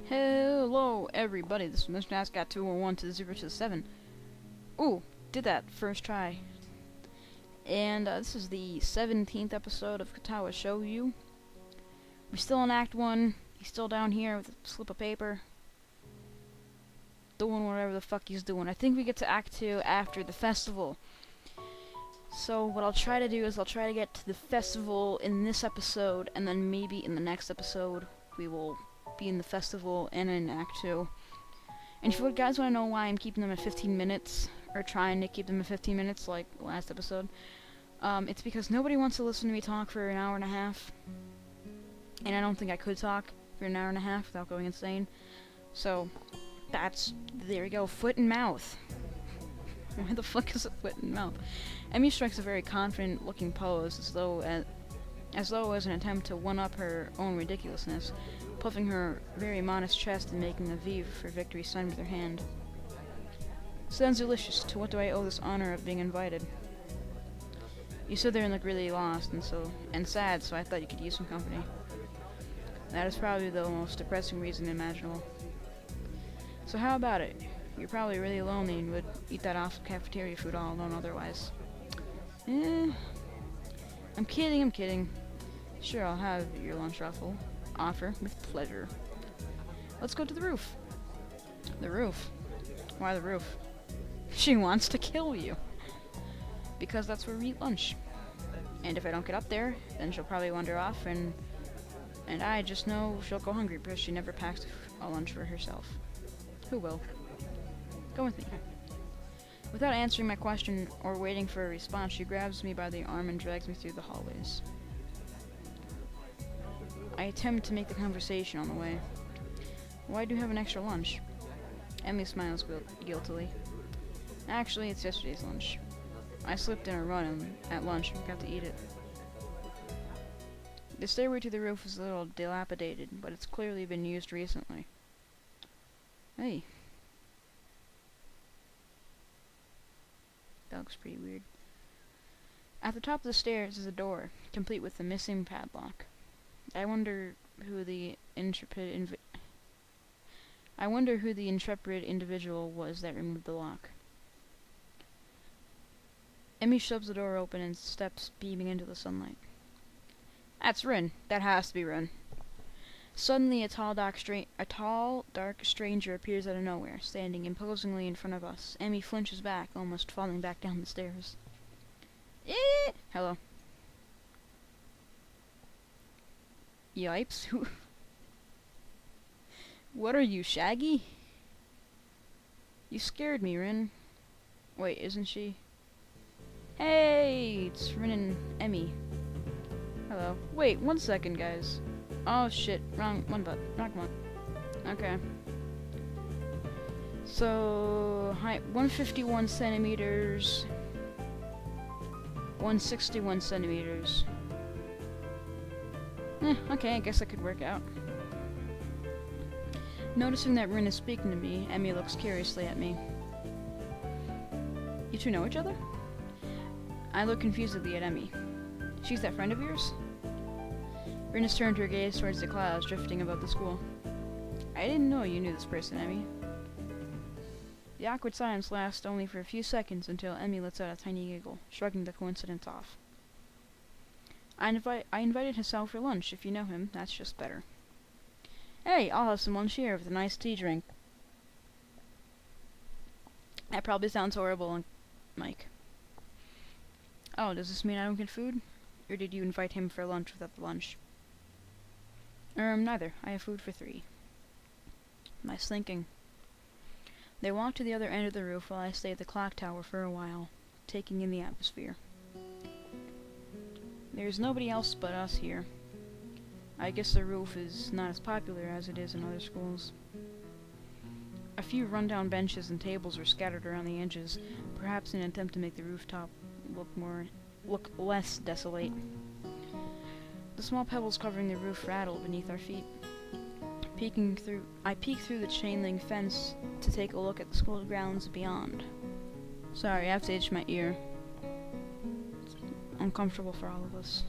Hello, everybody. This is Mr. Ascot 201 to the 0 to the 7. Ooh, did that first try. And this is the 17th episode of Katawa Shoujo. We're still in Act 1. He's still down here with a slip of paper, doing whatever the fuck he's doing. I think we get to Act 2 after the festival. So what I'll try to do is I'll try to get to the festival in this episode, and then maybe in the next episode we will be in the festival and in Act 2. And if you guys want to know why I'm keeping them at 15 minutes, or trying to keep them at 15 minutes like last episode, it's because nobody wants to listen to me talk for an hour and a half. And I don't think I could talk for an hour and a half without going insane. So, there we go, foot and mouth. Why the fuck is it foot and mouth? Emmy strikes a very confident looking pose, as though as an attempt to one-up her own ridiculousness, puffing her very modest chest and making a V for victory sign with her hand. Sounds delicious. To what do I owe this honor of being invited? You stood there and looked really lost and sad, so I thought you could use some company. That is probably the most depressing reason imaginable. So how about it? You're probably really lonely and would eat that awful cafeteria food all alone otherwise. I'm kidding. Sure, I'll have your lunch offer with pleasure. Let's go to the roof. The roof? Why the roof? She wants to kill you. Because that's where we eat lunch. And if I don't get up there, then she'll probably wander off, and I just know she'll go hungry because she never packs a lunch for herself. Who will? Go with me. Without answering my question or waiting for a response, she grabs me by the arm and drags me through the hallways. I attempt to make the conversation on the way. Why do you have an extra lunch? Emily smiles guiltily. Actually, it's yesterday's lunch. I slipped in a run at lunch and forgot to eat it. The stairway to the roof is a little dilapidated, but it's clearly been used recently. Hey. That looks pretty weird. At the top of the stairs is a door, complete with the missing padlock. I wonder who the intrepid individual was that removed the lock. Emmy shoves the door open and steps beaming into the sunlight. That's Rin. That has to be Rin. Suddenly, a tall, dark stranger appears out of nowhere, standing imposingly in front of us. Emmy flinches back, almost falling back down the stairs. Hello. Yipes. What are you, Shaggy? You scared me, Rin. Wait, isn't she? Hey, it's Rin and Emmy. Hello. Wait, 1 second, guys. Oh shit, wrong one. Okay. So, height 151 centimeters, 161 centimeters. Okay, I guess that could work out. Noticing that Rin is speaking to me, Emmy looks curiously at me. You two know each other? I look confusedly at Emmy. She's that friend of yours? Rin has turned her gaze towards the clouds drifting above the school. I didn't know you knew this person, Emmy. The awkward silence lasts only for a few seconds until Emmy lets out a tiny giggle, shrugging the coincidence off. I invited Hassel for lunch. If you know him, that's just better. Hey, I'll have some lunch here with a nice tea drink. That probably sounds horrible, Mike. Oh, does this mean I don't get food? Or did you invite him for lunch without the lunch? Neither. I have food for 3. Nice thinking. They walk to the other end of the roof while I stay at the clock tower for a while, taking in the atmosphere. There's nobody else but us here. I guess the roof is not as popular as it is in other schools. A few rundown benches and tables are scattered around the edges, perhaps in an attempt to make the rooftop look less desolate. The small pebbles covering the roof rattle beneath our feet. I peek through the chain link fence to take a look at the school grounds beyond. Sorry, I have to itch my ear. It's uncomfortable for all of us.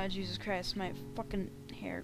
Jesus Christ, my fucking hair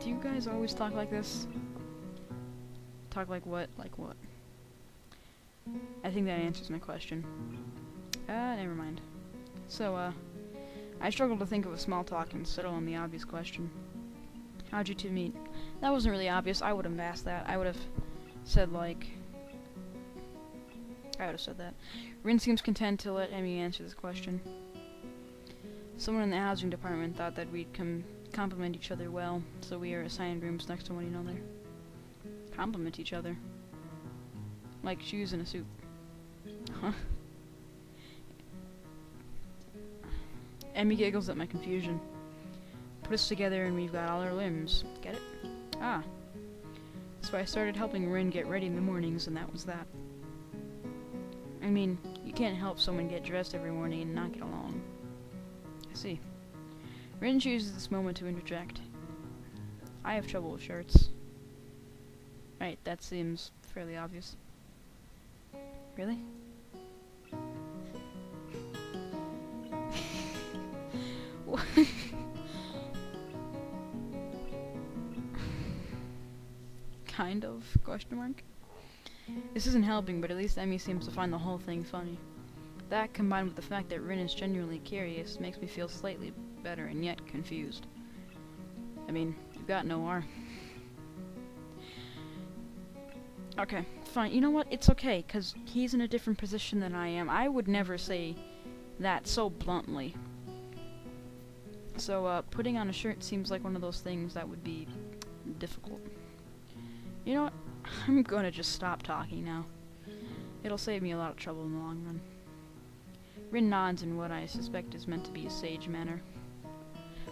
Do you guys always talk like this? Talk like what? Like what? I think that answers my question. Never mind. So, I struggled to think of a small talk and settle on the obvious question. How'd you two meet? That wasn't really obvious. I would have asked that. I would have said, like... I would have said that. Rin seems content to let Emmy answer this question. Someone in the housing department thought that we'd complement each other well, so we are assigned rooms next to one another. Compliment each other? Like shoes in a suit. Huh? Emmy giggles at my confusion. Put us together and we've got all our limbs. Get it? Ah. So I started helping Rin get ready in the mornings, and that was that. I mean, you can't help someone get dressed every morning and not get along. I see. Rin chooses this moment to interject. I have trouble with shirts. Right, that seems fairly obvious. Really? Kind of? Question mark? This isn't helping, but at least Emmy seems to find the whole thing funny. That, combined with the fact that Rin is genuinely curious, makes me feel slightly better and yet confused. I mean, you've got no R. Okay, fine. You know what? It's okay, because he's in a different position than I am. I would never say that so bluntly. So, putting on a shirt seems like one of those things that would be difficult. You know what? I'm gonna just stop talking now. It'll save me a lot of trouble in the long run. Rin nods in what I suspect is meant to be a sage manner.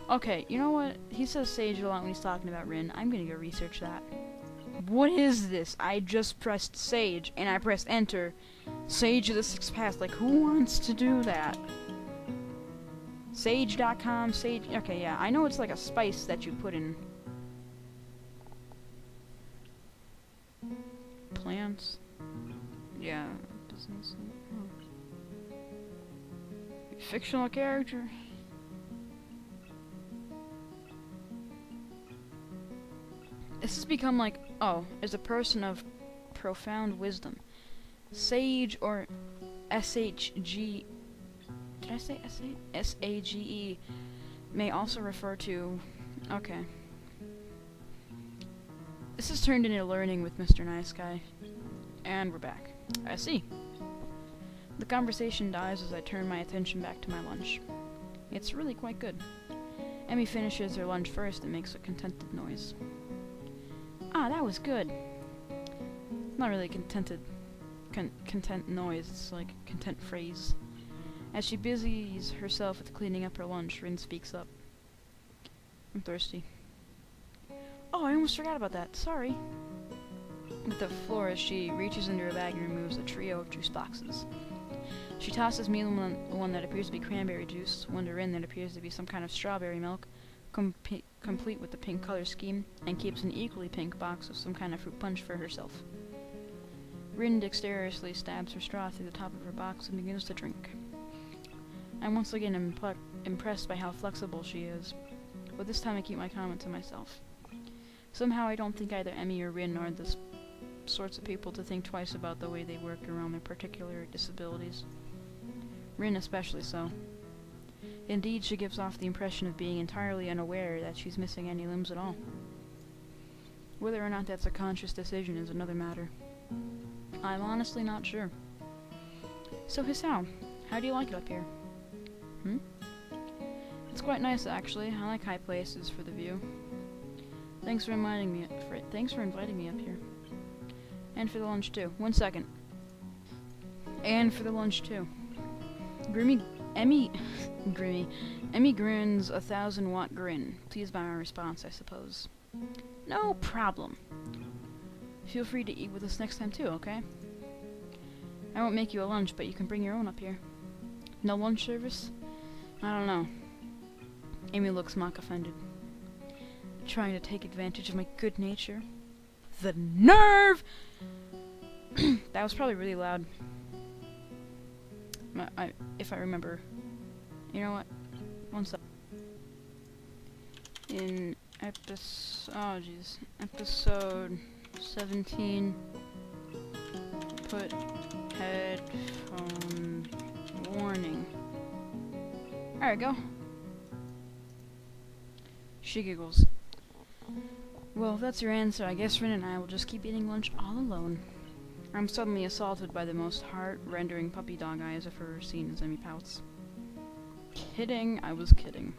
Okay, you know what? He says sage a lot when he's talking about Rin. I'm gonna go research that. What is this? I just pressed sage, and I pressed enter. Sage of the Sixth Path. Like, who wants to do that? Sage.com, sage... Okay, yeah. I know it's like a spice that you put in... plants. Yeah. Business. Oh. Fictional character. This has become like, oh, is a person of profound wisdom. Sage or SHG... Did I say S-A-G-E may also refer to... Okay. This has turned into learning with Mr. Nice Guy. And we're back. I see. The conversation dies as I turn my attention back to my lunch. It's really quite good. Emmy finishes her lunch first and makes a contented noise. Ah, that was good. Not really a content noise, it's like a content phrase. As she busies herself with cleaning up her lunch, Rin speaks up. I'm thirsty. Oh, I almost forgot about that. Sorry. With the floor as she reaches into her bag and removes a trio of juice boxes. She tosses me one that appears to be cranberry juice, one to Rin that appears to be some kind of strawberry milk, complete with the pink color scheme, and keeps an equally pink box of some kind of fruit punch for herself. Rin dexterously stabs her straw through the top of her box and begins to drink. I'm once again impressed by how flexible she is, but this time I keep my comment to myself. Somehow I don't think either Emmy or Rin are the sorts of people to think twice about the way they work around their particular disabilities. Rin especially so. Indeed, she gives off the impression of being entirely unaware that she's missing any limbs at all. Whether or not that's a conscious decision is another matter. I'm honestly not sure. So Hisao, how do you like it up here? It's quite nice actually. I like high places for the view. Thanks for inviting me up here. And for the lunch too. 1 second. And for the lunch too. Emmy grins a 1,000-watt grin. Pleased by my response, I suppose. No problem. Feel free to eat with us next time too, okay? I won't make you a lunch, but you can bring your own up here. No lunch service? I don't know. Amy looks mock offended. Trying to take advantage of my good nature. The nerve! That was probably really loud. If I remember. You know what? 1 sec. In Episode 17. Put headphone warning. There we go. She giggles. Well, if that's your answer, I guess Rin and I will just keep eating lunch all alone. I'm suddenly assaulted by the most heart-rendering puppy dog eyes I've ever seen as Emmy pouts. Kidding, I was kidding.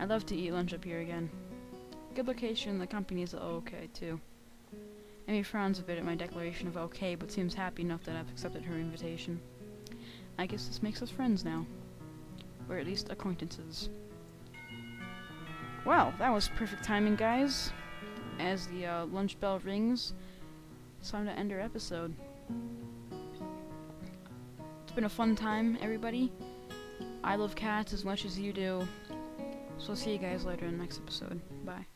I'd love to eat lunch up here again. Good location, the company's okay, too. Emmy frowns a bit at my declaration of okay, but seems happy enough that I've accepted her invitation. I guess this makes us friends now. Or at least acquaintances. Well, that was perfect timing, guys. As the lunch bell rings, it's time to end our episode. It's been a fun time, everybody. I love cats as much as you do. So I'll see you guys later in the next episode. Bye.